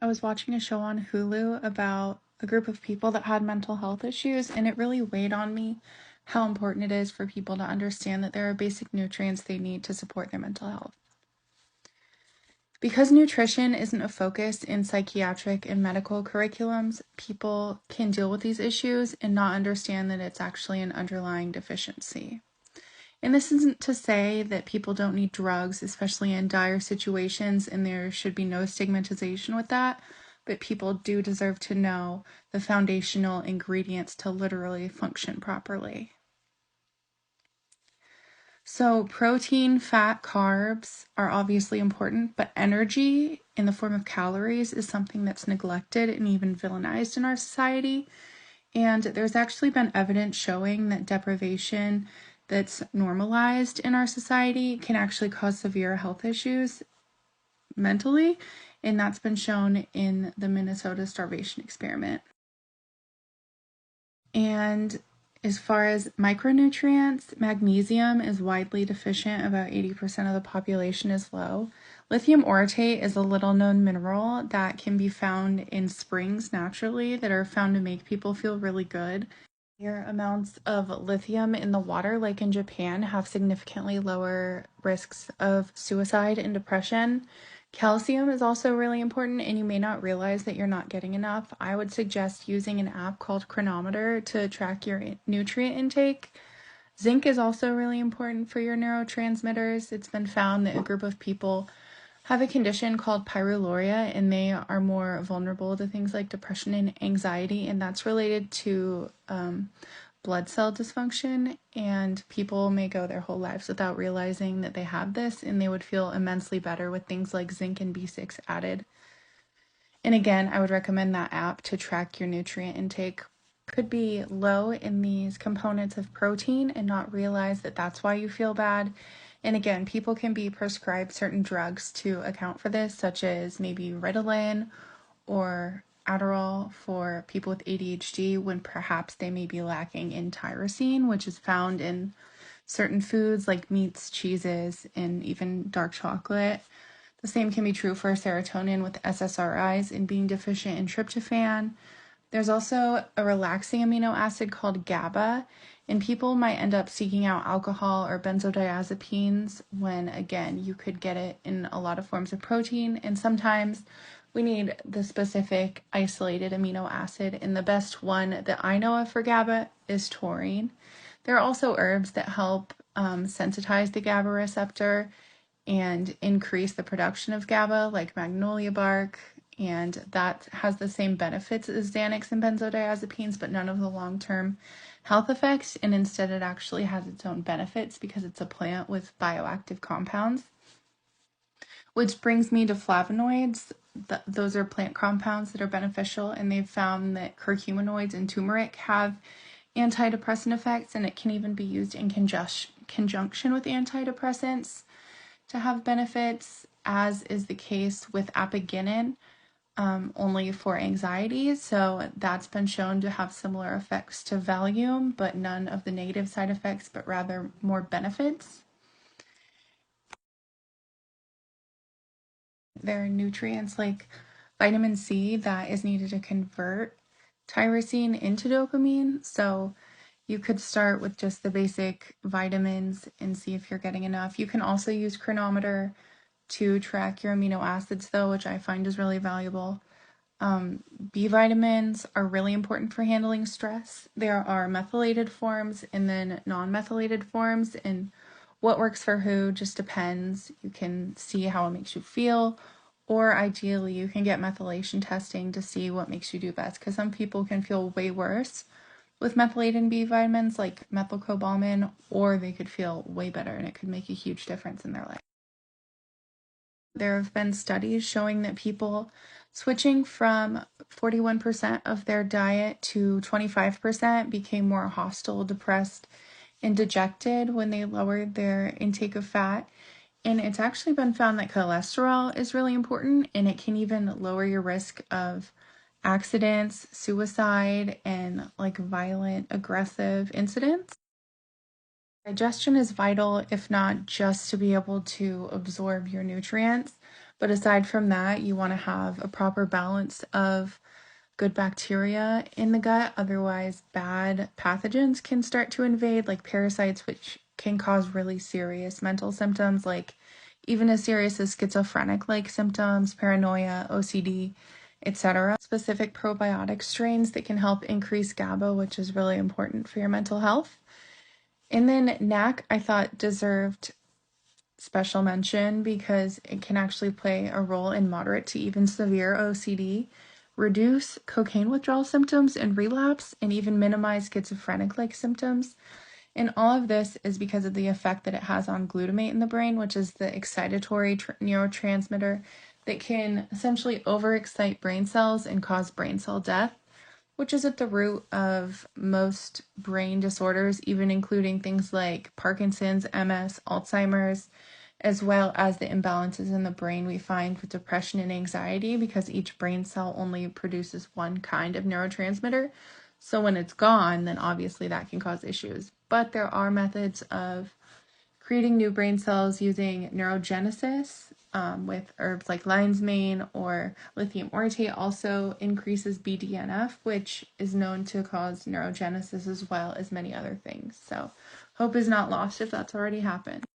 I was watching a show on Hulu about a group of people that had mental health issues, and it really weighed on me how important it is for people to understand that there are basic nutrients they need to support their mental health. Because nutrition isn't a focus in psychiatric and medical curriculums, people can deal with these issues and not understand that it's actually an underlying deficiency. And this isn't to say that people don't need drugs, especially in dire situations, and there should be no stigmatization with that, but people do deserve to know the foundational ingredients to literally function properly. So, protein, fat, carbs are obviously important, but energy in the form of calories is something that's neglected and even villainized in our society. And there's actually been evidence showing that deprivation that's normalized in our society can actually cause severe health issues mentally, and that's been shown in the Minnesota starvation experiment. And as far as micronutrients, magnesium is widely deficient. About 80% of the population is low. Lithium orotate is a little known mineral that can be found in springs naturally that are found to make people feel really good. Higher amounts of lithium in the water, like in Japan, have significantly lower risks of suicide and depression. Calcium is also really important, and you may not realize that you're not getting enough. I would suggest using an app called Chronometer to track your nutrient intake. Zinc is also really important for your neurotransmitters. It's been found that a group of people have a condition called pyroluria, and they are more vulnerable to things like depression and anxiety, and that's related to blood cell dysfunction, and people may go their whole lives without realizing that they have this, and they would feel immensely better with things like zinc and B6 added. And again, I would recommend that app to track your nutrient intake. Could be low in these components of protein and not realize that that's why you feel bad. And again, people can be prescribed certain drugs to account for this, such as maybe Ritalin or Adderall for people with ADHD when perhaps they may be lacking in tyrosine, which is found in certain foods like meats, cheeses, and even dark chocolate. The same can be true for serotonin with SSRIs and being deficient in tryptophan. There's also a relaxing amino acid called GABA, and people might end up seeking out alcohol or benzodiazepines when, again, you could get it in a lot of forms of protein, and sometimes we need the specific isolated amino acid, and the best one that I know of for GABA is taurine. There are also herbs that help sensitize the GABA receptor and increase the production of GABA, like magnolia bark, and that has the same benefits as Xanax and benzodiazepines, but none of the long-term health effects, and instead it actually has its own benefits because it's a plant with bioactive compounds. Which brings me to flavonoids. Those are plant compounds that are beneficial, and they've found that curcuminoids and turmeric have antidepressant effects, and it can even be used in conjunction with antidepressants to have benefits, as is the case with apigenin, only for anxiety. So that's been shown to have similar effects to Valium, but none of the negative side effects, but rather more benefits. There are nutrients like vitamin C that is needed to convert tyrosine into dopamine. So you could start with just the basic vitamins and see if you're getting enough. You can also use Chronometer to track your amino acids, though, which I find is really valuable. B vitamins are really important for handling stress. There are methylated forms and then non-methylated forms, and what works for who just depends. You can see how it makes you feel, or ideally you can get methylation testing to see what makes you do best, because some people can feel way worse with methylated B vitamins like methylcobalamin, or they could feel way better, and it could make a huge difference in their life. There have been studies showing that people switching from 41% of their diet to 25% became more hostile, depressed, and dejected when they lowered their intake of fat. And it's actually been found that cholesterol is really important, and it can even lower your risk of accidents, suicide, and like violent, aggressive incidents. Digestion is vital, if not just to be able to absorb your nutrients, But aside from that, you want to have a proper balance of good bacteria in the gut. Otherwise, bad pathogens can start to invade, like parasites, which can cause really serious mental symptoms, like even as serious as schizophrenic-like symptoms, paranoia, OCD, etc. Specific probiotic strains that can help increase GABA, which is really important for your mental health. And then NAC, I thought, deserved special mention because it can actually play a role in moderate to even severe OCD, reduce cocaine withdrawal symptoms and relapse, and even minimize schizophrenic-like symptoms. And all of this is because of the effect that it has on glutamate in the brain, which is the excitatory neurotransmitter that can essentially overexcite brain cells and cause brain cell death, which is at the root of most brain disorders, even including things like Parkinson's, MS, Alzheimer's, as well as the imbalances in the brain we find with depression and anxiety, because each brain cell only produces one kind of neurotransmitter. So when it's gone, then obviously that can cause issues. But there are methods of creating new brain cells using neurogenesis, with herbs like lion's mane or lithium orotate also increases BDNF, which is known to cause neurogenesis as well as many other things. So hope is not lost if that's already happened.